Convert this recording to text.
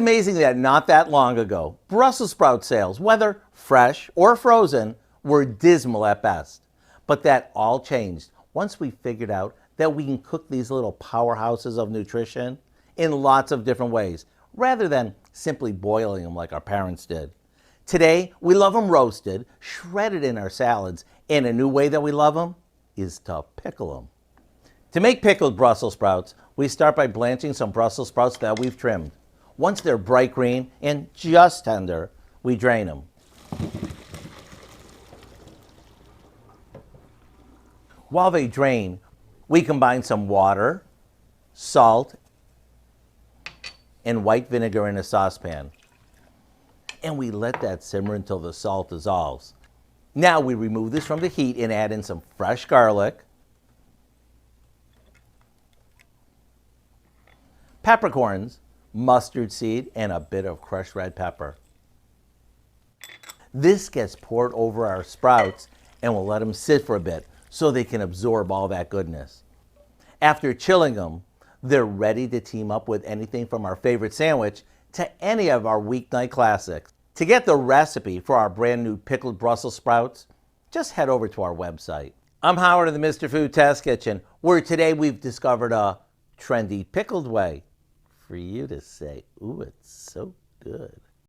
Amazing that not that long ago, Brussels sprout sales, whether fresh or frozen, were dismal at best. But that all changed once we figured out that we can cook these little powerhouses of nutrition in lots of different ways, rather than simply boiling them like our parents did. Today, we love them roasted, shredded in our salads, and a new way that we love them is to pickle them. To make pickled Brussels sprouts, we start by blanching some Brussels sprouts that we've trimmed. Once they're bright green and just tender, we drain them. While they drain, we combine some water, salt, and white vinegar in a saucepan. And we let that simmer until the salt dissolves. Now we remove this from the heat and add in some fresh garlic, peppercorns, mustard seed, and a bit of crushed red pepper. This gets poured over our sprouts and we'll let them sit for a bit so they can absorb all that goodness. After chilling them, they're ready to team up with anything from our favorite sandwich to any of our weeknight classics. To get the recipe for our brand new pickled Brussels sprouts, just head over to our website. I'm Howard of the Mr. Food Test Kitchen, where today we've discovered a trendy pickled way for you to say, ooh, it's so good.